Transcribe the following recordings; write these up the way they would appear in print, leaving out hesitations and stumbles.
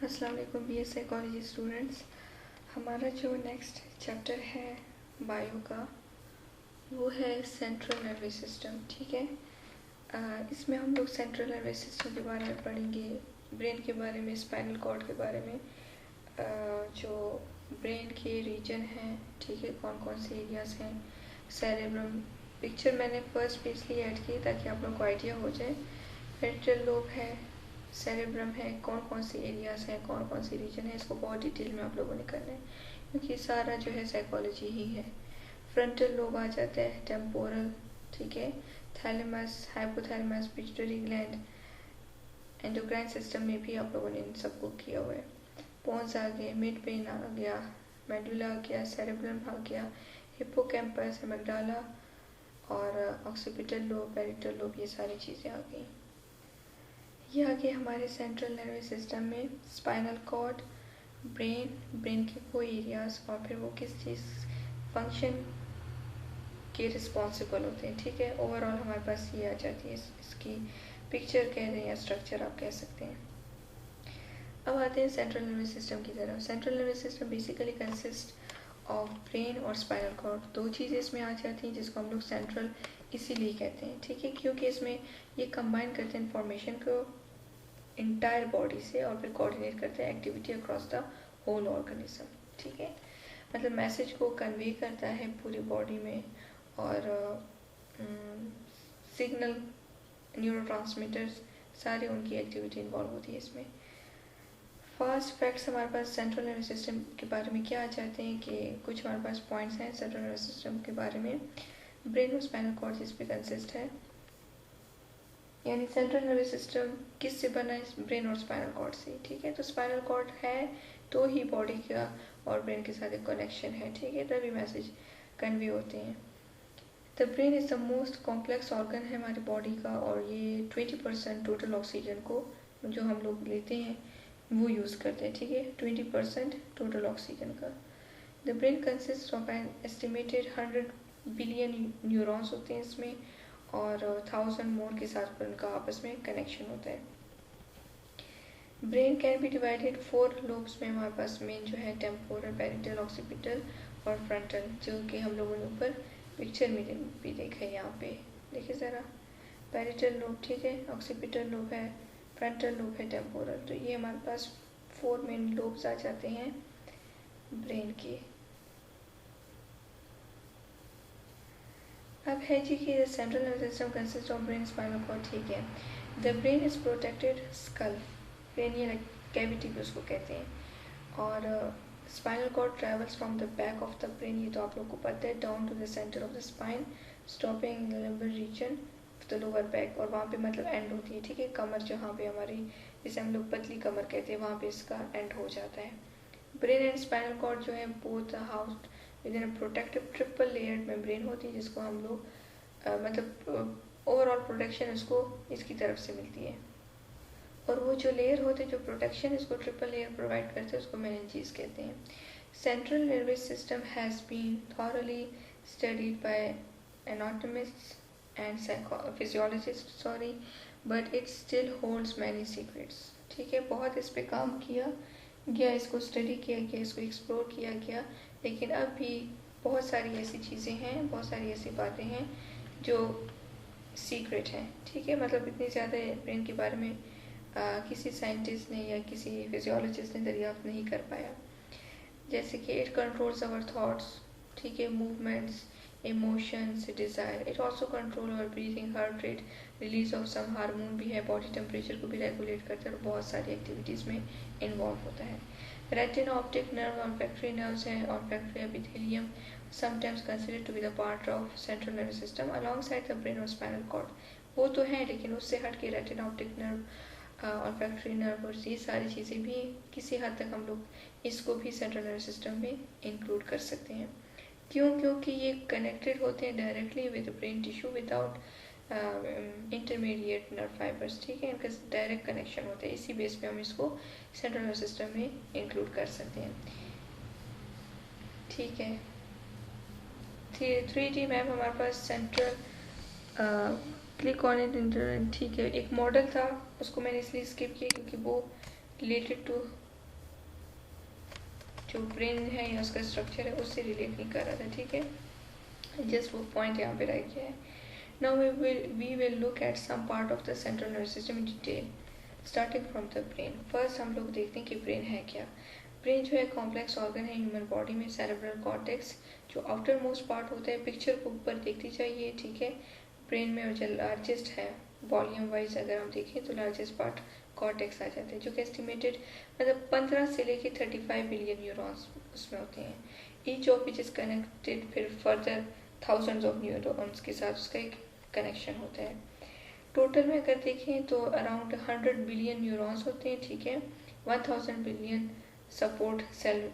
अस्सलाम वालेकुम BA psychology students. हमारा जो नेक्स्ट चैप्टर है बायो का वो है सेंट्रल नर्वस सिस्टम। ठीक है, इसमें हम लोग सेंट्रल नर्वस सिस्टम के बारे में पढ़ेंगे, ब्रेन के बारे में, स्पाइनल कॉर्ड के बारे में, जो ब्रेन के रीजन हैं, ठीक है, कौन कौन से एरियाज हैं, सेरेब्रम। पिक्चर मैंने फर्स्ट पे इसलिए ऐड की ताकि आप लोग को आइडिया हो जाए। पेरिटल लोब है, सेरेब्रम है, कौन कौन से एरियाज हैं, कौन कौन से रीजन है, इसको बहुत डिटेल में आप लोगों ने करना है क्योंकि सारा जो है साइकोलॉजी ही है। फ्रंटल लोब आ जाता है, टेम्पोरल, ठीक है, thalamus, hypothalamus, pituitary gland, endocrine system में भी आप लोगों ने इन सबको किया हुआ है। पोन्स आ गए, मिड ब्रेन आ गया, मेडुला आ गया, सेरेब्रम आ गया, हिप्पोकैम्पस, एमिग्डाला और ऑक्सीपिटल लोब, पेरिटल लोब, ये सारी चीज़ें आ गई। ये आगे हमारे सेंट्रल नर्वस सिस्टम में स्पाइनल कॉर्ड, ब्रेन के कोई एरियाज और फिर वो किस चीज़ फंक्शन के रिस्पॉन्सिबल होते हैं। ठीक है, ओवरऑल हमारे पास ये आ जाती है, इसकी पिक्चर कह दें या स्ट्रक्चर आप कह सकते हैं। अब आते हैं सेंट्रल नर्वस सिस्टम की तरफ। Central nervous system basically consist of brain और स्पाइनल कॉर्ड, दो चीज़ें इसमें आ जाती हैं जिसको हम लोग सेंट्रल इसीलिए कहते हैं। ठीक है, क्योंकि इसमें ये कंबाइन करते हैं इंफॉर्मेशन को इंटायर बॉडी से और फिर कोऑर्डिनेट करते हैं activity across the whole organism. ठीक है, मतलब मैसेज को कन्वे करता है पूरी बॉडी में और सिग्नल, न्यूरोट्रांसमीटर्स, सारे उनकी एक्टिविटी इन्वॉल्व होती है इसमें। फर्स्ट फैक्ट्स हमारे पास सेंट्रल नर्वस सिस्टम के बारे में क्या आ जाते हैं कि कुछ हमारे पास पॉइंट्स हैं सेंट्रल नर्वस सिस्टम के बारे में। ब्रेन और स्पाइनल कॉर्ड जिस पे कंसिस्ट है, यानी सेंट्रल नर्वस सिस्टम किस से बना है? ब्रेन और स्पाइनल कॉर्ड से। ठीक है, तो स्पाइनल कॉर्ड है तो ही बॉडी का और ब्रेन के साथ एक कनेक्शन है। ठीक है, तभी मैसेज कन्वे होते हैं। The brain is the most complex organ है हमारी बॉडी का और ये 20% टोटल ऑक्सीजन को जो हम लोग लेते हैं वो यूज़ करते हैं। ठीक है, 20% टोटल ऑक्सीजन का। The brain consist of an estimated 100 billion neurons होते हैं इसमें और 1000 मोर के साथ उनका आपस में कनेक्शन होता है। Brain can be divided 4 lobes में हमारे पास मेन जो है टेम्पोरल, पेरिटल, ऑक्सीपिटल और फ्रंटल, जो कि हम लोगों ने ऊपर पिक्चर में भी देखा है। यहाँ पे देखिए ज़रा, पेरिटल लोब, ठीक है, ऑक्सीपिटल लोब है, फ्रंटल लोब है, टेम्पोरल। तो ये हमारे पास 4 मेन लोब्स आ जाते हैं ब्रेन के। अब है जी कि central nervous system consist of brain, spinal cord. ठीक है, the brain is protected skull, cranial cavity भी उसको कहते हैं, और spinal cord travels from the back of the brain, ये तो आप लोग को पता है, down to the centre of the spine, stopping lumbar region of the lower back, और वहाँ पे मतलब एंड होती है। ठीक है, कमर जहाँ पे हमारी, जिसे हम लोग पतली कमर कहते हैं, वहाँ पे इसका एंड हो जाता है। ब्रेन एंड स्पाइनल कॉर्ड जो है both housed with in protective triple layered membrane होती है, जिसको हम लोग मतलब ओवरऑल प्रोटेक्शन इसको इसकी तरफ से मिलती है। और वो जो लेयर होते हैं, जो प्रोटेक्शन इसको ट्रिपल लेयर प्रोवाइड करते हैं, उसको मेनिंजेस कहते हैं। Central nervous system has been thoroughly studied by anatomists and physiologist but it still holds many secrets. ठीक है, बहुत इस पे काम किया गया, इसको स्टडी किया गया, इसको एक्सप्लोर किया गया, लेकिन अब भी बहुत सारी ऐसी चीज़ें हैं, बहुत सारी ऐसी बातें हैं जो सीक्रेट हैं। ठीक है, मतलब इतनी ज़्यादा ब्रेन के बारे में किसी साइंटिस्ट ने या किसी फिजियोलॉजिस्ट ने दरियाफ्त नहीं कर पाया। जैसे कि इट कंट्रोल्स आवर थॉट्स, ठीक है, movements, emotions, desire. It also control our breathing, heart rate, release of some hormone भी है, बॉडी टेम्परेचर को भी रेगुलेट करता है और बहुत सारी एक्टिविटीज़ में इन्वॉल्व होता है। Retina, optic nerve, olfactory nerves हैं, olfactory epithelium sometimes considered to be the part of central nervous system alongside the brain or spinal cord। वो तो हैं, लेकिन उससे हट के retina, optic nerve, olfactory nerve और ये सारी चीज़ें भी किसी हद तक हम लोग इसको भी सेंट्रल नर्वस सिस्टम में इंक्लूड कर सकते हैं। क्यों? क्योंकि ये कनेक्टेड होते हैं directly with brain tissue without intermediate nerve fibres. ठीक है, इनका डायरेक्ट कनेक्शन होता है, इसी बेस पे हम इसको सेंट्रल नर्वस सिस्टम में इंक्लूड कर सकते हैं। ठीक है, 3D मैप हमारे पास सेंट्रल क्लिक ऑन इट। ठीक है, एक मॉडल था, उसको मैंने इसलिए स्किप किया क्योंकि वो रिलेटेड टू जो ब्रेन है या उसका स्ट्रक्चर है उससे रिलेट नहीं कर रहा था, ठीक है, जस्ट वो पॉइंट यहाँ पे रह गया है। Now we will look at some part of the central nervous system in detail starting from the brain. First हम लोग देखते हैं कि ब्रेन है क्या। ब्रेन जो है कॉम्प्लेक्स ऑर्गन है ह्यूमन बॉडी में। सेरेब्रल कॉर्टेक्स जो आउटर मोस्ट पार्ट होता है, पिक्चर को ऊपर देखती चाहिए, ठीक है, ब्रेन में, और जो लार्जेस्ट है वॉल्यूम वाइज अगर हम देखें तो लार्जेस्ट पार्ट कॉर्टेक्स आ जाते हैं, जो कि एस्टिमेटेड मतलब 15 से लेके 35 बिलियन न्यूरॉन्स उसमें होते हैं। Each of which is connected फिर फर्दर थाउजेंड्स ऑफ न्यूरॉन्स के साथ उसका एक कनेक्शन होता है। टोटल में अगर देखें तो अराउंड 100 बिलियन न्यूरॉन्स होते हैं, ठीक है, 1000 बिलियन सपोर्ट सेल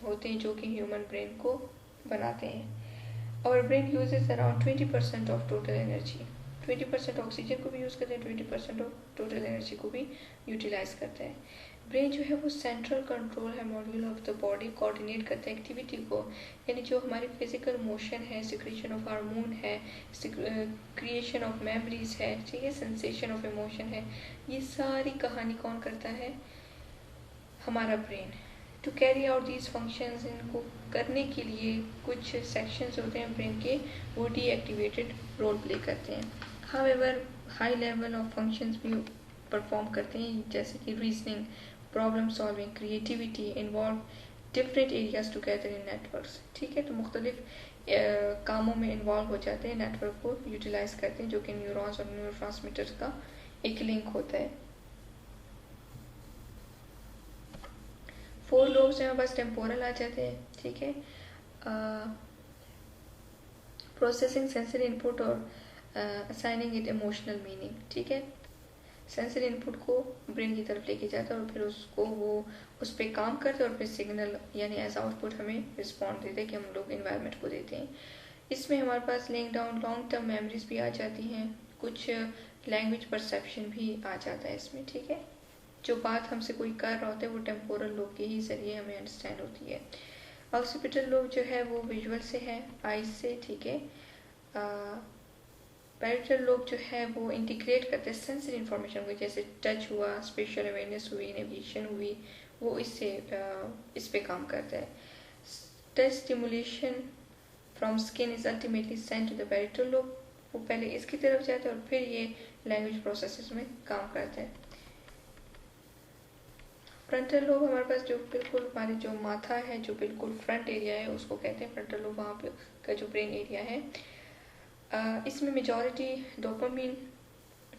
होते हैं जो कि ह्यूमन ब्रेन को बनाते हैं। और brain uses around 20% of total energy. 20% oxygen को भी यूज़ करते हैं, 20% ऑफ टोटल एनर्जी को भी यूटिलाइज करता है। ब्रेन जो है वो सेंट्रल कंट्रोल है module of the body, coordinate करता है एक्टिविटी को, यानी जो हमारी फिजिकल मोशन है, सिक्रीशन ऑफ हार्मोन है, क्रिएशन ऑफ मेमोरीज है, ठीक है, सेंसेशन ऑफ इमोशन है, ये सारी कहानी कौन करता है, हमारा brain. To carry out these functions, इनको करने के लिए कुछ सेक्शंस होते हैं ब्रेन के, वो डीएक्टिवेटेड रोल प्ले करते हैं। However high level of functions भी परफॉर्म करते हैं, जैसे कि reasoning, problem solving, creativity, involve different areas together in networks, ठीक है, तो मुख्तलिफ कामों में इन्वॉल्व हो जाते हैं, नेटवर्क को यूटिलाइज करते हैं, जो कि न्यूरॉन्स और न्यूरोट्रांसमीटर्स का एक लिंक होता है। 4 लोब्स हैं, बस टेम्पोरल आ जाते हैं, ठीक है, प्रोसेसिंग सेंसरी इनपुट और असाइनिंग इट इमोशनल मीनिंग, ठीक है, सेंसरी इनपुट को ब्रेन की तरफ लेके जाता है और फिर उसको वो उस पर काम करता है और फिर सिग्नल यानी एज आउटपुट हमें रिस्पॉन्ड देते हैं कि हम लोग इन्वायरमेंट को देते हैं। इसमें हमारे पास laying down long term memories भी आ जाती हैं, कुछ लैंग्वेज परसेप्शन भी आ जाता है इसमें, ठीक है, जो बात हमसे कोई कर रहा होता है वो टेम्पोरल लोब के ही जरिए हमें अंडरस्टैंड होती है। ऑक्सीपिटल लोब जो है वो विजुअल से है, आइज से, ठीक है, पैरिटल लोब जो है वो इंटीग्रेट करते हैं सेंसरी इंफॉर्मेशन को, जैसे टच हुआ, स्पेशल अवेयरनेस हुई, नेविगेशन हुई, वो इससे इस पे काम करता है। Touch stimulation from skin is ultimately sent to the parietal lobe, वो पहले इसकी तरफ जाता है और फिर ये लैंग्वेज प्रोसेसेस में काम करता है। फ्रंटल लोब हमारे पास जो बिल्कुल हमारी जो माथा है, जो बिल्कुल फ्रंट एरिया है, उसको कहते हैं फ्रंटल लोब, वहाँ पे का जो ब्रेन एरिया है, इसमें मेजॉरिटी डोपामिन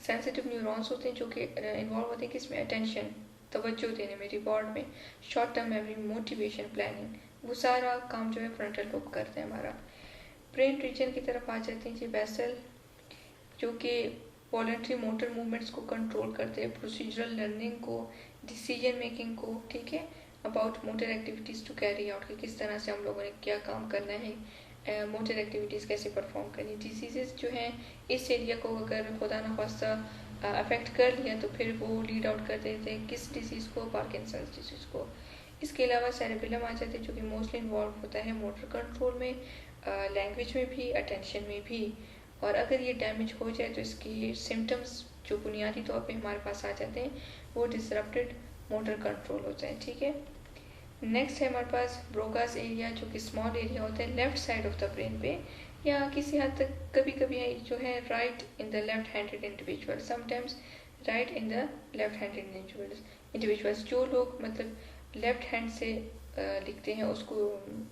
सेंसिटिव न्यूरॉन्स होते हैं जो कि इन्वॉल्व होते हैं किसमें, अटेंशन, तवज्जो देने में, रिवॉर्ड में, short term memory, motivation, planning, वो सारा काम जो है फ्रंटल लोब करते हैं हमारा। ब्रेन रीजन की तरफ आ जाते हैं जी बेसल, जो कि वॉलंटरी मोटर मूवमेंट्स को कंट्रोल करते हैं, प्रोसीजरल लर्निंग को, डिसीजन मेकिंग को, ठीक है, about motor activities to carry out, कि किस तरह से हम लोगों ने क्या काम करना है, मोटर एक्टिविटीज़ कैसे परफॉर्म करनी। डिजीज़ जो हैं इस एरिया को अगर खुदा न खास्ता अफेक्ट कर लिया तो फिर वो लीड आउट कर देते हैं किस डिजीज़ को, पार्किंसंस डिजीज़ को। इसके अलावा सेरेबेलम आ जाते हैं जो कि मोस्टली इन्वॉल्व होता है मोटर कंट्रोल में, लैंग्वेज में भी, अटेंशन में भी, और अगर ये डैमेज हो जाए तो इसकी सिम्टम्स जो बुनियादी तौर पे हमारे पास आ जाते हैं वो डिसरप्टेड मोटर कंट्रोल होता है, ठीक है। नेक्स्ट है हमारे पास ब्रोकास एरिया, जो कि स्मॉल एरिया होता है left side of the brain पे, या किसी हद तक कभी कभी जो है right in the left handed individual, sometimes right in the left handed individuals, जो लोग मतलब लेफ्ट हैंड से लिखते हैं, उसको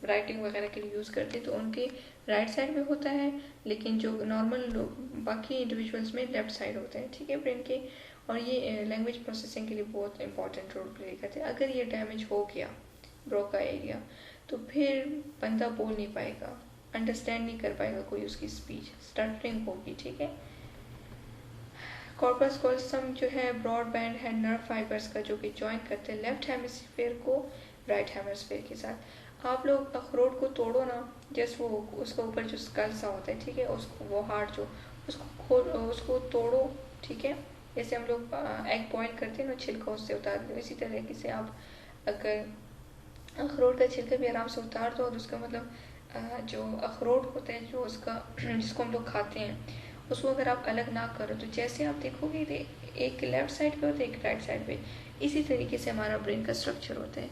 राइटिंग वगैरह के लिए यूज़ करते हैं, तो उनके राइट साइड में होता है, लेकिन जो नॉर्मल लोग बाकी इंडिविजुअल्स में लेफ्ट साइड होते हैं, ठीक है, ब्रेन के, और ये लैंग्वेज प्रोसेसिंग के लिए बहुत इंपॉर्टेंट रोल प्ले करते हैं। अगर ये डैमेज हो गया ब्रोका एरिया तो फिर बंदा बोल नहीं पाएगा, अंडरस्टैंड नहीं कर पाएगा कोई उसकी स्पीच, स्टटरिंग होगी, ठीक है। कॉर्पस कॉल्सम जो है ब्रॉड बैंड है नर्व फाइबर्स का, जो कि ज्वाइन करते हैं लेफ्ट हेमिस्फीयर को राइट हेमिस्फीयर के साथ। आप लोग अखरोट को तोड़ो ना, जस्ट वो उसका ऊपर जो स्कल सा होता है, ठीक है, उसको वो हार्ट जो उसको तोड़ो, ठीक है, जैसे हम लोग एग बॉयल करते हैं ना, छिलका उससे उतार दो, इसी तरीके से आप अगर अखरोट का छिलका भी आराम से उतार दो और उसका मतलब जो अखरोट होता है जो उसका जिसको हम लोग खाते हैं उसको अगर आप अलग ना करो तो जैसे आप देखोगे एक लेफ्ट साइड पे होता है एक राइट साइड पे, इसी तरीके से हमारा ब्रेन का स्ट्रक्चर होता है।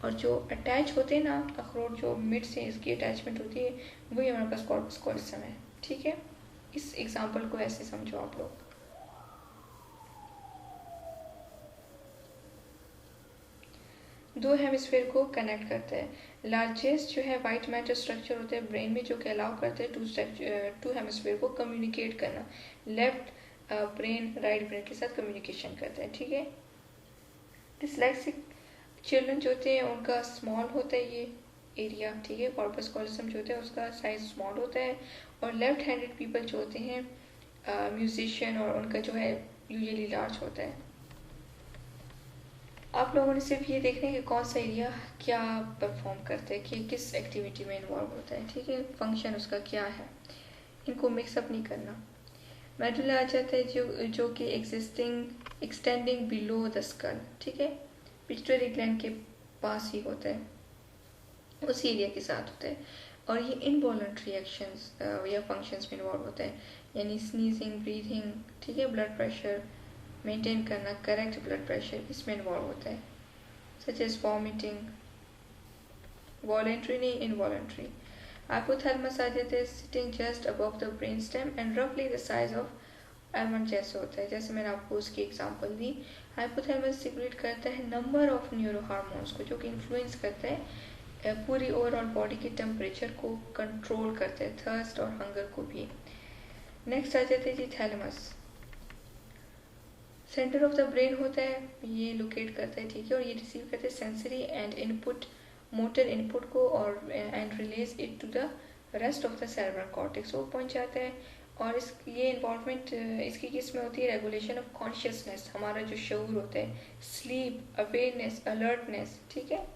और जो अटैच होते हैं ना अखरोट, जो मिड से इसकी अटैचमेंट होती है, वही हमारे पास कॉर्पस कॉलोसम है। ठीक है, इस एग्जाम्पल को ऐसे समझो आप लोग। दो हेमिस्फीयर को कनेक्ट करते हैं। लार्जेस्ट जो है वाइट मैटर स्ट्रक्चर होते हैं ब्रेन में, जो कि अलाउ करते हैं टू हेमिस्फीयर को कम्युनिकेट करना। लेफ्ट ब्रेन राइट ब्रेन के साथ कम्युनिकेशन करते हैं। ठीक है, डिसलेक्सिक चिल्ड्रन जो होते हैं उनका स्मॉल होता है ये एरिया। ठीक है, कॉर्पस कॉलोसम जो होता है उसका साइज स्मॉल होता है। और लेफ्ट हैंडेड पीपल जो होते हैं म्यूजिशियन, और उनका जो है यूजुअली लार्ज होता है। आप लोगों ने सिर्फ ये देखना है कि कौन सा एरिया क्या परफॉर्म करता है, कि किस एक्टिविटी में इन्वॉल्व होता है। ठीक है, फंक्शन उसका क्या है, इनको मिक्सअप नहीं करना। मेडुला आ जाता है जो कि एक्सटेंडिंग बिलो द स्कल। ठीक है, पिट्यूटरी ग्लैंड के पास ही होता है, उसी एरिया के साथ होता है। और ये इनवॉलंटरी एक्शंस या फंक्शंस में इन्वॉल्व होता है, यानी स्नीजिंग, ब्रीथिंग, ठीक है, ब्लड प्रेशर मेंटेन करना, करेक्ट ब्लड प्रेशर, इसमें इन्वॉल्व होता है। सच एज वॉमिटिंग, वॉलेंट्री नहीं, इनवॉलेंट्री। हाइपोथैलेमस आ जाते हैं sitting just above the brain stem and रफली द साइज ऑफ आलमंड जैसे होता है, जैसे मैंने आपको उसकी एग्जांपल दी। हाइपोथैलेमस सिक्रेट करता है नंबर ऑफ न्यूरो हार्मोन्स को, जो कि इन्फ्लुएंस करता है पूरी ओवरऑल बॉडी के टेम्परेचर को कंट्रोल करते हैं, थर्स्ट और हंगर को भी। नेक्स्ट आ जाते हैं जी thalamus, centre of the brain होता है, ये लोकेट करता है। ठीक है, और ये रिसीव करते हैं sensory and input, motor input को, और and release it to the rest of the cerebral cortex, वो पहुंच जाता है। और ये इन्वॉल्वमेंट इसकी किस में होती है, रेगुलेशन ऑफ कॉन्शियसनेस, हमारा जो शऊर होता है, स्लीप, अवेयरनेस, अलर्टनेस। ठीक है,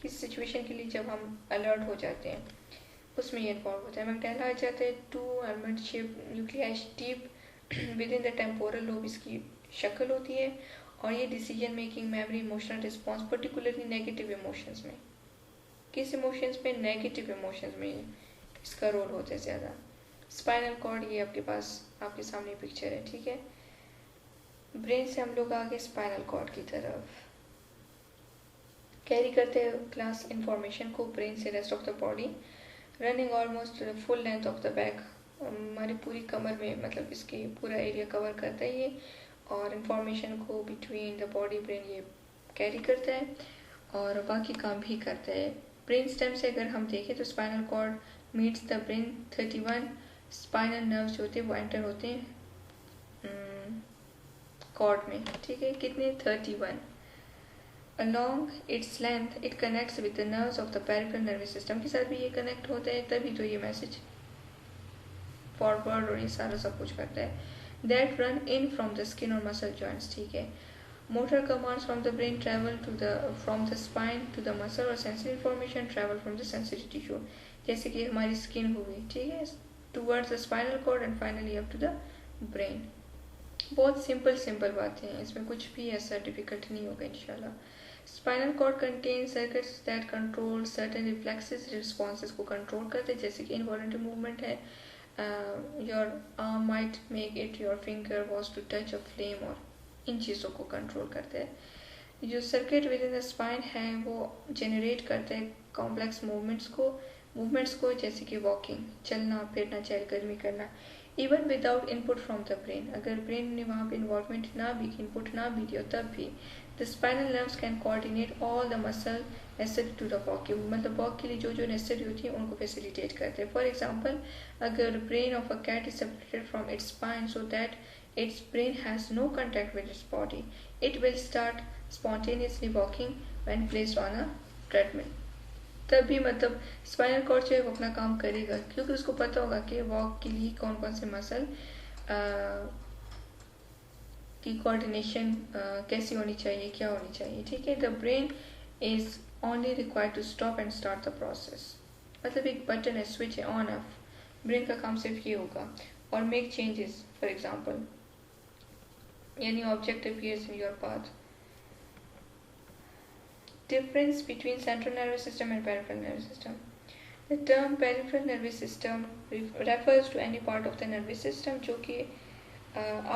किस सिचुएशन के लिए जब हम अलर्ट हो जाते हैं उसमें ये इन्वॉल्व होता है। मैगडेला आ जाता है, two element shape nuclei deep within the temporal lobe इसकी शक्ल होती है। और ये decision making, memory, emotional response, particularly negative emotions में, किस इमोशंस में, नेगेटिव इमोशंस में इसका रोल होता है ज़्यादा। स्पाइनल कॉर्ड, ये आपके पास आपके सामने पिक्चर है। ठीक है, ब्रेन से हम लोग आगे स्पाइनल कॉर्ड की तरफ कैरी करते हैं क्लास इंफॉर्मेशन को ब्रेन से rest of the body, running almost full length of the back, हमारी पूरी कमर में, मतलब इसकी पूरा एरिया कवर करता है ये, और इंफॉर्मेशन को बिटवीन द बॉडी ब्रेन ये कैरी करता है और बाकी काम भी करता है। ब्रेन स्टेम से अगर हम देखें तो spinal cord meets the brain, 31 spinal nerves जो होते हैं वो एंटर होते हैं कॉर्ड में। ठीक है, कितने, 31। Along its length, it connects with the nerves of the peripheral nervous system, के साथ भी ये कनेक्ट होता है, तभी तो ये मैसेज फॉरवर्ड और ये सारा सब कुछ करता है। That run in from the skin और muscle joints। ठीक है, motor commands from the brain travel to the from the spine to the muscle, और sensory information travel from the sensory tissue, जैसे कि हमारी स्किन हो गई। ठीक है, towards the spinal cord and finally up to the brain। बहुत simple बातें हैं, इसमें कुछ भी ऐसा डिफिकल्ट नहीं होगा इंशाल्लाह। Spinal cord contain circuits that control certain reflexes, responses को कंट्रोल करते हैं, जैसे कि इनवॉलंटरी मूवमेंट है, your arm might make it your finger was to touch a flame, और इन चीज़ों को कंट्रोल करते हैं। जो circuit within the spine है वो जनरेट करते हैं कॉम्प्लेक्स मूवमेंट्स को, जैसे कि वॉकिंग, चलना फिरना, चहलकदमी करना, even without input from the brain. अगर ब्रेन ने वहाँ पे इन्वॉल्वमेंट ना भी, इनपुट ना भी दिया तब भी the spinal nerves can coordinate all the muscle necessary to the walk, मतलब वॉक के लिए जो जो नेसेसरी होती है उनको फैसिलिटेट करते हैं। फॉर एग्जाम्पल, अगर brain of a cat is separated from its spine so that its brain has no contact with its body, it will start spontaneously walking when placed on a treadmill। तभी मतलब spinal cord जो है वो अपना काम करेगा, क्योंकि उसको पता होगा कि वॉक के लिए कौन कौन से मसल की कोऑर्डिनेशन कैसी होनी चाहिए, क्या होनी चाहिए। ठीक है, the brain is only required to stop and start the process, मतलब एक बटन है, स्विच है, ऑन ऑफ, ब्रेन का काम सिर्फ ये होगा। और मेक चेंजेस, फॉर एग्जाम्पल, यानी object appears in your path. Difference between central nervous system and peripheral nervous system. The term peripheral nervous system refers to any part of the nervous system जो कि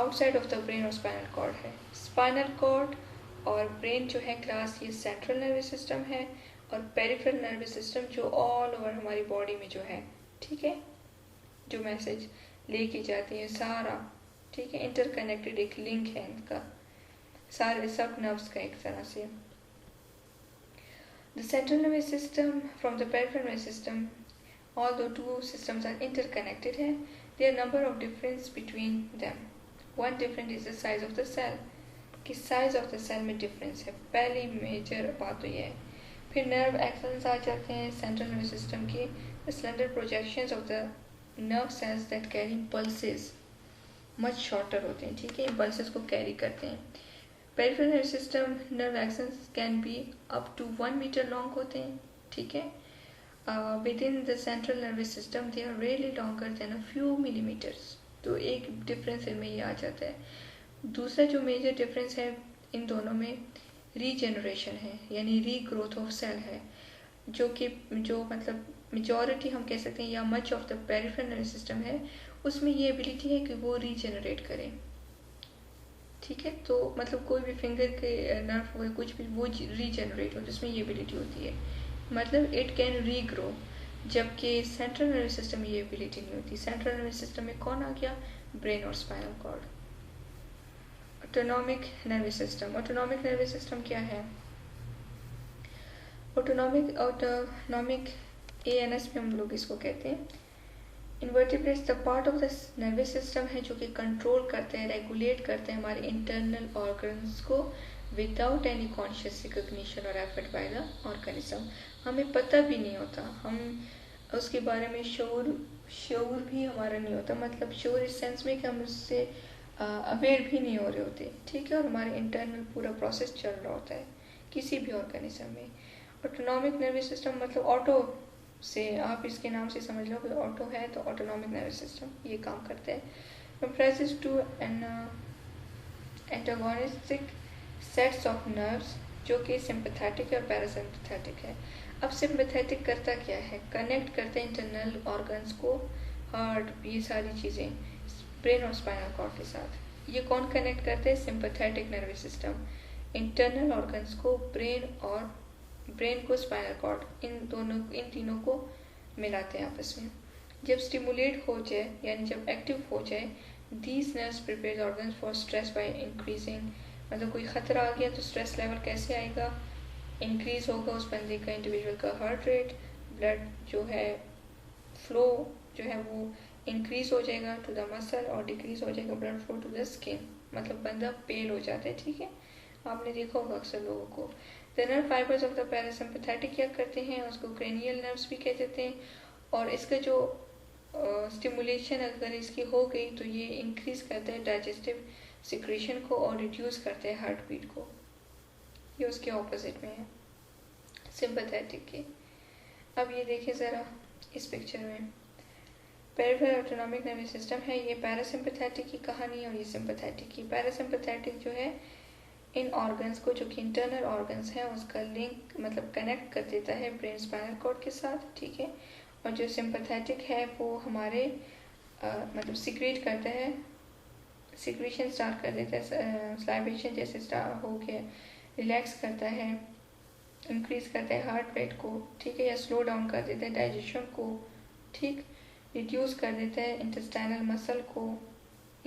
outside of the brain और spinal cord है। Spinal cord और brain जो है class, ये central nervous system है, और पेरिफेरल नर्वस सिस्टम जो ऑल ओवर हमारी बॉडी में जो है, ठीक है, जो मैसेज लेके जाती है सारा, ठीक है, इंटरकनेक्टेड एक लिंक है इनका, सारे सब नर्व्स का एक तरह से। The central nervous system from the peripheral nervous system, although two systems are interconnected है, there are number of difference between them. One difference is the size of the cell, कि साइज ऑफ द सेल में difference है, पहली major बात तो ये है। फिर नर्व एक्सन्स आ जाते हैं सेंट्रल नर्वस सिस्टम के, the slender projections of the nerve cells that carry pulses, much shorter होते हैं, ठीक है, पल्सेस को कैरी करते हैं। Peripheral nervous system nerve axons can be up to 1 metre long होते हैं, ठीक है। Within the central nervous system they are really longer than a few millimetres, तो एक डिफरेंस इनमें ये आ जाता है। दूसरा जो मेजर डिफरेंस है इन दोनों में, रीजनरेशन है, यानी रीग्रोथ ऑफ सेल है, जो कि जो मतलब मेजॉरिटी हम कह सकते हैं या much of the peripheral nervous system है, उसमें ये एबिलिटी है कि वो रीजनरेट करे, ठीक है। तो मतलब कोई भी फिंगर के नर्व हो कुछ भी वो रीजनरेट हो, जिसमें ये एबिलिटी होती है, मतलब इट कैन रीग्रो, जबकि सेंट्रल नर्वस सिस्टम में ये एबिलिटी नहीं होती। सेंट्रल नर्वस सिस्टम में कौन आ गया, ब्रेन और spinal cord. Autonomic nervous system, autonomic nervous system क्या है, ऑटोनॉमिक ANS में हम लोग इसको कहते हैं। Invertebrates the part of the nervous system है जो कि कंट्रोल करते हैं, रेगुलेट करते हैं हमारे इंटरनल ऑर्गन्स को विदाउट एनी कॉन्शियस रिकॉग्निशन और एफर्ट बाय द ऑर्गेनिज्म। हमें पता भी नहीं होता, हम उसके बारे में शऊर भी हमारा नहीं होता, मतलब शऊर इस सेंस में कि हम उससे अवेयर भी नहीं हो रहे होते, ठीक है, और हमारे इंटरनल पूरा प्रोसेस चल रहा होता है किसी भी ऑर्गेनिज्म में। ऑटोनॉमिक नर्वस सिस्टम मतलब ऑटो से, आप इसके नाम से समझ लो कि ऑटो है, तो ऑटोनॉमिक नर्वस सिस्टम ये काम करते हैं। Comprises two antagonistic sets of nerves, जो कि सिंपैथेटिक और पैरासिम्पैथेटिक है। अब सिंपैथेटिक करता क्या है, कनेक्ट करते हैं इंटरनल ऑर्गन्स को, हार्ट, ये सारी चीज़ें ब्रेन और स्पाइनल कॉर्ड के साथ। ये कौन कनेक्ट करते हैं, sympathetic nervous system internal organs को, ब्रेन को स्पाइनल कॉर्ड, इन तीनों को मिलाते हैं आपस में। जब स्टिमुलेट हो जाए यानी जब एक्टिव हो जाए, these nerves prepare organs for stress by increasing, मतलब कोई खतरा आ गया तो स्ट्रेस लेवल कैसे आएगा, इंक्रीज होगा उस बंदे का, इंडिविजुअल का हार्ट रेट, ब्लड जो है फ्लो जो है वो इंक्रीज हो जाएगा टू द मसल, और डिक्रीज हो जाएगा blood flow to the skin, मतलब बंदा पेल हो जाता है, ठीक है, आपने देखा होगा अक्सर लोगों को। The nerve fibres of the parasympathetic क्या करते हैं, उसको क्रेनियल नर्व्स भी कह देते हैं, और इसका जो स्टिमुलेशन अगर इसकी हो गई तो ये इंक्रीज करता है डाइजेस्टिव सिक्रेशन को और रिड्यूस करता है हार्ट बीट को, ये उसके ऑपोजिट में है सिंपैथेटिक के। अब ये देखिए ज़रा इस पिक्चर में, पेरिफेरल ऑटोनॉमिक नर्वस सिस्टम है, ये पैरासिम्पैथेटिक की कहानी और ये सिंपैथेटिक की। पैरासिम्पैथेटिक जो है इन ऑर्गन्स को, जो कि इंटरनल ऑर्गन्स हैं, उसका लिंक मतलब कनेक्ट कर देता है ब्रेन स्पाइनल कॉर्ड के साथ, ठीक है, और जो सिंपैथेटिक है वो हमारे मतलब सिक्रेट करता है, सिक्रेशन स्टार्ट कर देता है, स्लाइवेशन जैसे स्टार्ट हो गया, रिलैक्स करता है, इंक्रीज करता है हार्ट रेट को, ठीक है, या स्लो डाउन कर देता है डाइजेशन को, ठीक, रिड्यूस कर देता है इंटेस्टाइनल मसल को,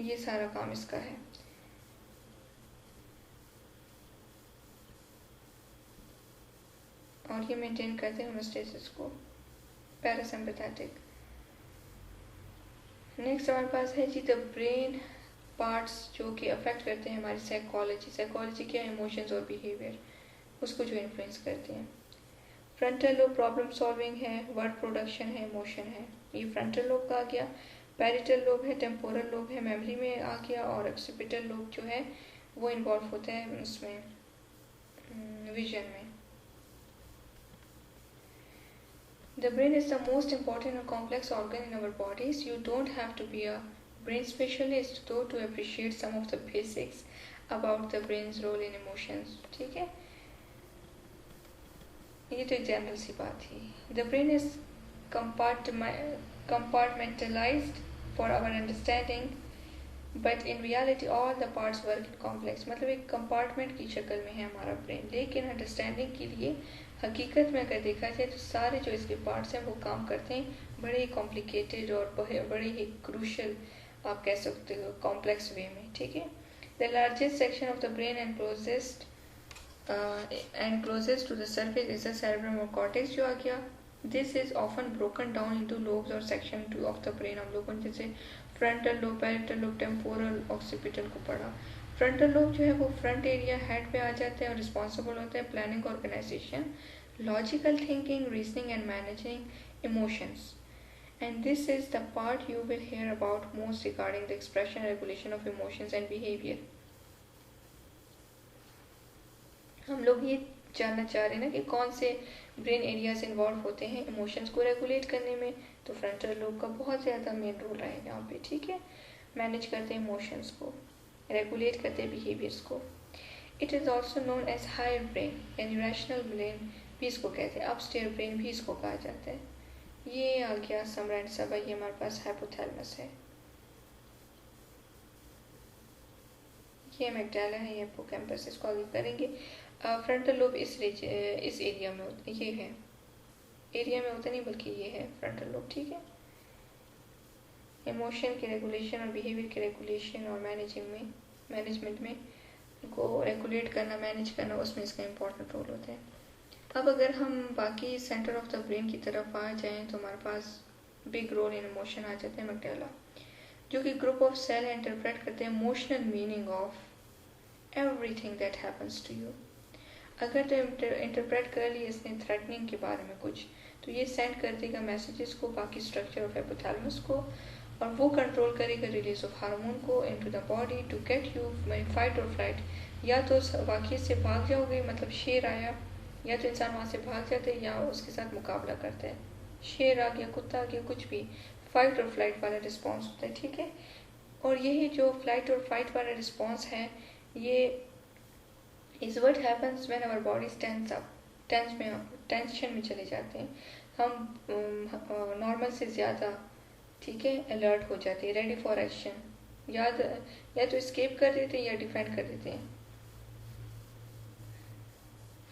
ये सारा काम इसका है। और ये मेंटेन करते हैं होमोस्टेसिस को, पैरासिम्पैथेटिक। नेक्स्ट हमारे पास है जी द ब्रेन पार्ट्स जो कि अफेक्ट करते हैं हमारी साइकोलॉजी क्या, इमोशंस और बिहेवियर, उसको जो इन्फ्लुएंस करते हैं। फ्रंटल लोब प्रॉब्लम सॉल्विंग है, वर्ड प्रोडक्शन है, इमोशन है, ये फ्रंटल लोब का आ गया। पैरिटल लोब है, टेम्पोरल लोब है, मेमोरी में आ गया, और ऑक्सीपिटल लोब जो है वो इन्वॉल्व होता है उसमें विजन में। The brain is the most important and complex organ in our bodies. You don't have to be a brain specialist though to appreciate some of the basics about the brain's role in emotions. ठीक है, ये तो एक general सी बात थी। The brain is compartmentalized for our understanding. But in reality all the parts work in complex, मतलब एक compartment की शक्ल में है हमारा ब्रेन, लेकिन अंडरस्टैंडिंग के लिए हकीकत में अगर देखा जाए तो सारे जो इसके पार्ट्स हैं वो काम करते हैं बड़े ही कॉम्प्लिकेटेड और बड़े ही क्रूशल, आप कह सकते हो कॉम्प्लेक्स वे में, ठीक है। The largest section of the brain and closest to the surface is the cerebrum और कॉर्टेक्स जो आ गया। This is often broken down into lobes और section to of the brain. हम लोगों ने जैसे frontal lobe, parietal lobe, temporal, occipital को पढ़ा। फ्रंटल लोब जो है वो फ्रंट एरिया हेड पे आ जाता है और रिस्पॉन्सिबल होता है planning, organisation, logical thinking, reasoning and managing emotions. And this is the part you will hear about most regarding the expression and regulation of emotions and behavior. हम लोग ये जानना चाह रहे हैं ना कि कौन से ब्रेन एरियाज इन्वॉल्व होते हैं इमोशंस को रेगुलेट करने में, तो फ्रंटल लोब का बहुत ज़्यादा मेन रोल है यहाँ पे, ठीक है। मैनेज करते हैं इमोशंस को, रेगुलेट करते हैं बिहेवियर्स को। It is also known as higher brain, यानी रैशनल ब्रेन भी इसको कहते हैं, अपस्टेयर ब्रेन भी इसको कहा जाता है। ये आ गया समरा एंड सबा, ये हमारे पास हाइपोथैलेमस है, ये मैग्डाला है, ये हिप्पोकैम्पस, इसको आगे करेंगे। फ्रंटल लोब इस एरिया में होता है, ये है एरिया में होता नहीं बल्कि ये है फ्रंटल लोब, ठीक है। इमोशन के रेगुलेशन और बिहेवियर के रेगुलेशन और मैनेजमेंट में को रेगुलेट करना, मैनेज करना, उसमें इसका इम्पोर्टेंट रोल होता है। अब अगर हम बाकी सेंटर ऑफ द ब्रेन की तरफ आ जाएं तो हमारे पास बिग रोल इन इमोशन आ जाते हैं मैग्डाला, जो कि ग्रुप ऑफ सेल इंटरप्रेट करते हैं emotional meaning of everything that happens to you. अगर तो इंटरप्रेट कर लिया इसने थ्रेटनिंग के बारे में कुछ, तो ये सेंड कर देगा मैसेजेस को बाकी स्ट्रक्चर ऑफ हाइपोथैलेमस को, और वो कंट्रोल करेगा रिलीज ऑफ हार्मोन को into the body to get you fight और फ्लाइट। या तो वाकई से भाग जाओगे, मतलब शेर आया, या तो इंसान वहाँ से भाग जाते हैं या उसके साथ मुकाबला करते हैं, शेर आ गया, कुत्ता आ गया, कुछ भी, फाइट और फ्लाइट वाला रिस्पॉन्स होता है, ठीक है। और यही जो फ्लाइट और फाइट वाला रिस्पॉन्स है, ये is what happens when our body stands up, tension में चले जाते हैं हम, नॉर्मल से ज़्यादा, ठीक है, अलर्ट हो जाते हैं, रेडी फॉर एक्शन, या तो स्केप कर देते हैं या डिफेंड कर देते हैं,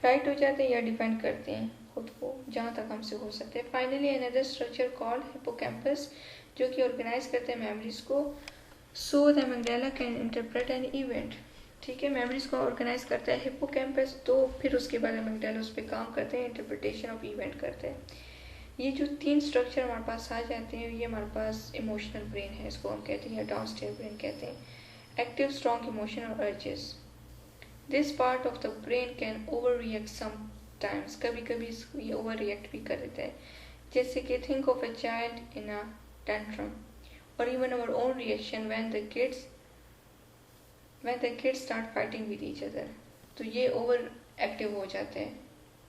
फ्लाइट हो जाते हैं या डिफेंड करते हैं खुद को जहाँ तक हमसे हो सकते हैं। Finally another structure called hippocampus, जो कि ऑर्गेनाइज करते हैं मेमोरीज को, so the amygdala can interpret an event, ठीक है। मेमोरीज को ऑर्गेनाइज करता है हिप्पोकैम्पस, तो फिर उसके बाद मैग्डाला उस पर काम करते हैं, इंटरप्रिटेशन ऑफ इवेंट करते हैं। ये जो तीन स्ट्रक्चर हमारे पास आ जाते हैं, ये हमारे पास इमोशनल ब्रेन है, इसको हम कहते हैं, या डाउनस्टेयर ब्रेन कहते हैं। एक्टिव स्ट्रॉन्ग इमोशन और urges, this part of the brain can over react sometimes, कभी कभी ये ओवर रिएक्ट भी कर देता है, जैसे कि think of a child in a tantrum और even our own reaction when the kids start fighting with each other, तो ये ओवर एक्टिव हो जाते हैं।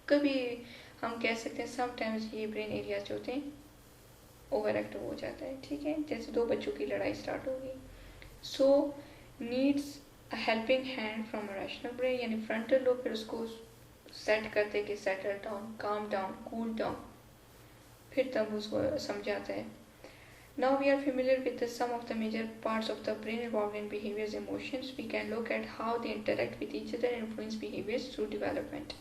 कभी हम कह सकते हैं समटाइम्स ये ब्रेन एरिया जो होते हैं ओवर एक्टिव हो जाता है, ठीक है, जैसे दो बच्चों की लड़ाई स्टार्ट होगी। So needs a helping hand from a rational brain, यानी फ्रंटल लोब फिर उसको सेट करते कि settle down, calm down, cool down, फिर तब उसको समझाता है। Now we are familiar with some of the major parts of the brain involved in behaviors, emotions. We can look at how they interact with each other and influence behaviors through development.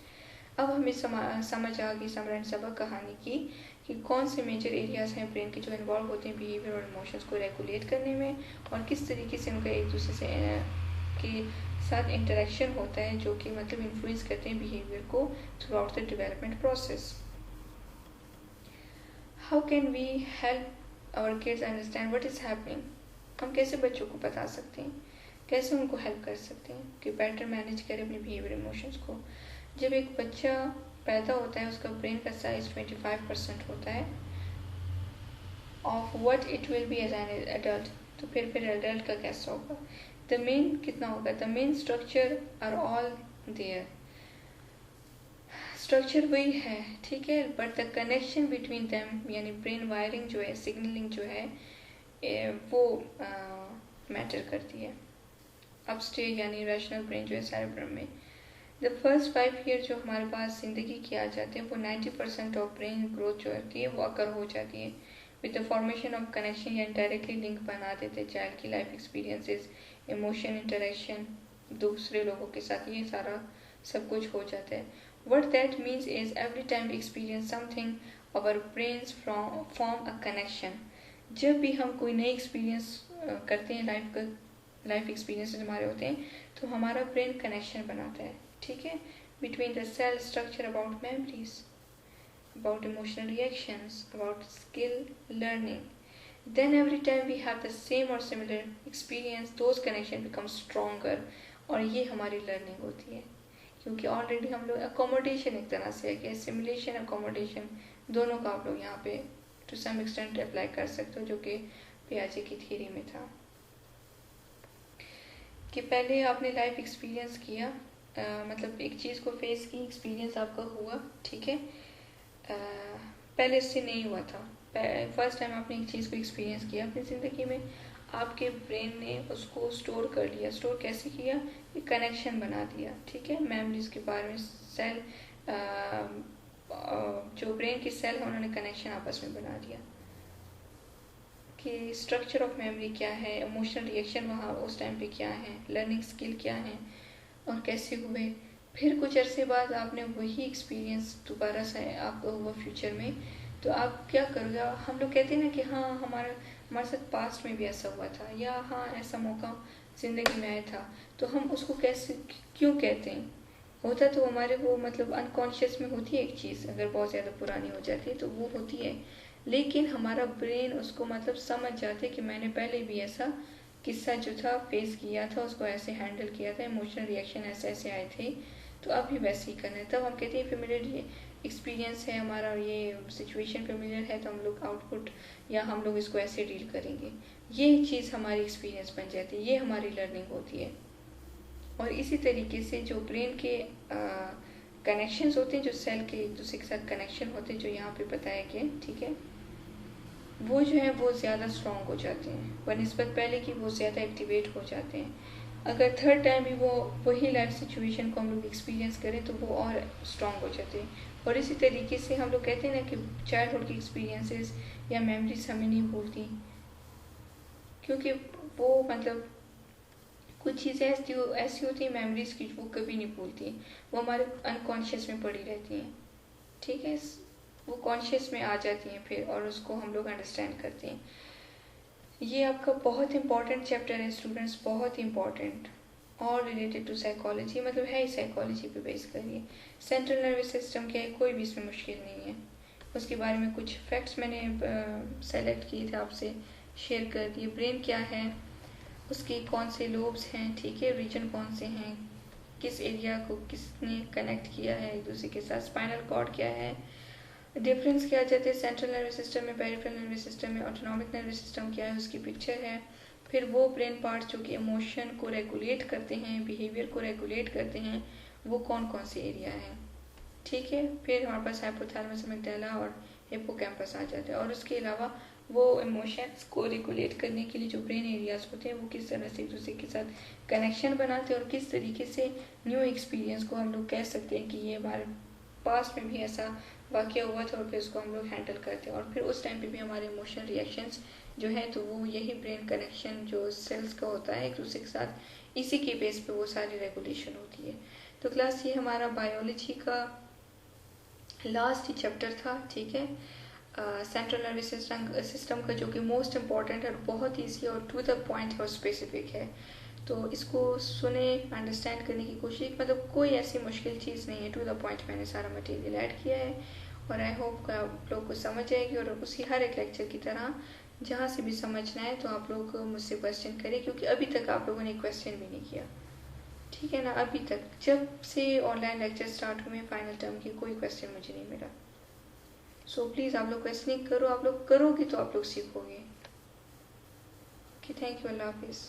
अब हमें समझ आ गई समरा and सबा कहानी की कि कौन से major areas हैं ब्रेन के जो इन्वॉल्व होते हैं बिहेवियर और इमोशंस को रेगुलेट करने में, और किस तरीके से उनका एक दूसरे से के साथ इंटरेक्शन होता है, जो कि मतलब इन्फ्लुएंस करते हैं बिहेवियर को throughout the development process. How can we help our kids understand what is happening, हम कैसे बच्चों को बता सकते हैं, कैसे उनको हेल्प कर सकते हैं कि बेटर मैनेज करें अपने बिहेवियर इमोशंस को। जब एक बच्चा पैदा होता है उसका ब्रेन का साइज 25% होता है of what it will be as an adult, तो फिर एडल्ट का कैसा होगा, द मेन कितना होगा, the main structure are all there, structure वही है, ठीक है, but the connection between them यानी ब्रेन वायरिंग जो है, सिग्नलिंग जो है वो मैटर करती है। अपस्टेज यानी रैशनल ब्रेन जो है सेरेब्रम में, द फर्स्ट 5 ईयर जो हमारे पास ज़िंदगी की आ जाते हैं वो 90% ऑफ ब्रेन ग्रोथ जो होती है वो अकर हो जाती है with the formation of connection या इनडायरेक्टली लिंक बना देते चाइल्ड की लाइफ एक्सपीरियंसेस, इमोशन, इंटरेक्शन दूसरे लोगों के साथ, ये सारा सब कुछ हो जाता है. What that means is every time we experience something, our brains form a connection. जब भी हम कोई नई एक्सपीरियंस करते हैं, लाइफ एक्सपीरियंसेस हमारे होते हैं, तो हमारा ब्रेन कनेक्शन बनाता है, ठीक है, between the cell structure, about memories, about emotional reactions, about skill learning. Then every time we have the same or similar experience, those connections become stronger. और ये हमारी लर्निंग होती है, क्योंकि ऑलरेडी हम लोग अकोमोडेशन एक तरह से है कि सिमुलेशन अकोमोडेशन दोनों का आप लोग यहाँ पे टू सम एक्सटेंट अप्लाई कर सकते हो, जो कि पियाजे की थ्योरी में था कि पहले आपने लाइफ एक्सपीरियंस किया, मतलब एक चीज़ को फेस की, एक्सपीरियंस आपका हुआ, ठीक है, पहले इससे नहीं हुआ था, फर्स्ट टाइम आपने एक चीज़ को एक्सपीरियंस किया अपनी ज़िंदगी में, आपके ब्रेन ने उसको स्टोर कर लिया. स्टोर कैसे किया? एक कनेक्शन बना दिया, ठीक है, मेमोरीज के बारे में. सेल जो ब्रेन की सेल है उन्होंने कनेक्शन आपस में बना दिया कि स्ट्रक्चर ऑफ मेमोरी क्या है, इमोशनल रिएक्शन वहाँ उस टाइम पे क्या है, लर्निंग स्किल क्या है और कैसे हुए. फिर कुछ अरसे बाद आपने वही एक्सपीरियंस दोबारा से आपको हुआ फ्यूचर में, तो आप क्या करोगे? हम लोग कहते हैं ना कि हाँ हमारे साथ पास्ट में भी ऐसा हुआ था, या हाँ ऐसा मौका ज़िंदगी में आया था, तो हम उसको कैसे क्यों कहते हैं? होता तो हमारे वो मतलब अनकॉन्शियस में होती है एक चीज़, अगर बहुत ज़्यादा पुरानी हो जाती है तो वो होती है, लेकिन हमारा ब्रेन उसको मतलब समझ जाते कि मैंने पहले भी ऐसा किस्सा जो था फेस किया था, उसको ऐसे हैंडल किया था, इमोशनल रिएक्शन ऐसे ऐसे आए थे, तो अभी वैसे ही करना है. तब हम कहते हैं फेमिलियर एक्सपीरियंस है हमारा, ये सिचुएशन फेमिलियर है, तो हम लोग आउटपुट या हम लोग इसको ऐसे डील करेंगे. ये चीज़ हमारी एक्सपीरियंस बन जाती है, ये हमारी लर्निंग होती है. और इसी तरीके से जो ब्रेन के कनेक्शंस होते हैं, जो सेल के एक दूसरे के साथ कनेक्शन होते हैं, जो यहाँ पे बताया गया, ठीक है, वो जो है वो ज़्यादा स्ट्रॉन्ग हो जाते हैं बनिस्बत पहले कि वो ज़्यादा एक्टिवेट हो जाते हैं. अगर थर्ड टाइम भी वो वही लाइफ सिचुएशन को हम लोग एक्सपीरियंस करें तो वो और स्ट्रॉन्ग हो जाते हैं. और इसी तरीके से हम लोग कहते हैं ना कि चाइल्डहुड की एक्सपीरियंसेस या मेमोरीज हमें नहीं भूलती, क्योंकि वो मतलब कुछ चीज़ें ऐसी होती हैं मेमोरीज की वो कभी नहीं भूलती, वो हमारे अनकॉन्शियस में पड़ी रहती हैं, ठीक है, वो कॉन्शियस में आ जाती हैं फिर, और उसको हम लोग अंडरस्टैंड करते हैं. ये आपका बहुत इंपॉर्टेंट चैप्टर है स्टूडेंट्स, बहुत इंपॉर्टेंट, और रिलेटेड टू साइकोलॉजी, मतलब है ही साइकोलॉजी पे बेस करिए. सेंट्रल नर्वस सिस्टम क्या है, कोई भी इसमें मुश्किल नहीं है. उसके बारे में कुछ फैक्ट्स मैंने सेलेक्ट किए थे, आपसे शेयर कर दिए. ब्रेन क्या है, उसके कौन से लोब्स हैं, ठीक है, रीजन कौन से हैं, किस एरिया को किसने कनेक्ट किया है एक दूसरे के साथ, स्पाइनल कॉर्ड क्या है, डिफरेंस क्या आ जाते हैं सेंट्रल नर्वस सिस्टम में, पेरिफेरल नर्वस सिस्टम में, ऑटोनॉमिक नर्वस सिस्टम क्या है, उसकी पिक्चर है. फिर वो ब्रेन पार्ट्स जो कि इमोशन को रेगुलेट करते हैं, बिहेवियर को रेगुलेट करते हैं, वो कौन कौन से एरिया हैं, ठीक है. फिर हमारे पास हाइपोथैलेमस, अमिगडाला और हिप्पोकैम्पस आ जाते हैं. और उसके अलावा वो इमोशंस को रेगुलेट करने के लिए जो ब्रेन एरियाज होते हैं वो किस तरह से एक दूसरे के साथ कनेक्शन बनाते हैं, और किस तरीके से न्यू एक्सपीरियंस को हम लोग कह सकते हैं कि ये हमारे पास्ट में भी ऐसा वाक़या हुआ था, और फिर उसको हम लोग हैंडल करते हैं. और फिर उस टाइम पे भी हमारे इमोशनल रिएक्शंस जो है, तो वो यही ब्रेन कनेक्शन जो सेल्स का होता है एक दूसरे के साथ, इसी के बेस पे वो सारी रेगुलेशन होती है. तो क्लास ये हमारा बायोलॉजी का लास्ट ही चैप्टर था, ठीक है. सेंट्रल नर्वस सिस्टम का जो कि मोस्ट इम्पॉर्टेंट है, बहुत ईजी और टू द पॉइंट है और स्पेसिफिक है. तो इसको सुने, अंडरस्टैंड करने की कोशिश, मतलब कोई ऐसी मुश्किल चीज़ नहीं है, टू द पॉइंट मैंने सारा मटेरियल ऐड किया है. और आई होप आप लोग को समझ आएगी, और उसी हर एक लेक्चर की तरह जहाँ से भी समझना है तो आप लोग मुझसे क्वेश्चन करें, क्योंकि अभी तक आप लोगों ने क्वेश्चन भी नहीं किया, ठीक है ना. अभी तक जब से ऑनलाइन लेक्चर स्टार्ट हुए फाइनल टर्म की कोई क्वेश्चन मुझे नहीं मिला. सो प्लीज़ आप लोग क्वेश्चनिंग करो, आप लोग करोगे तो आप लोग सीखोगे. ओके, थैंक यू, अल्लाह हाफिज़.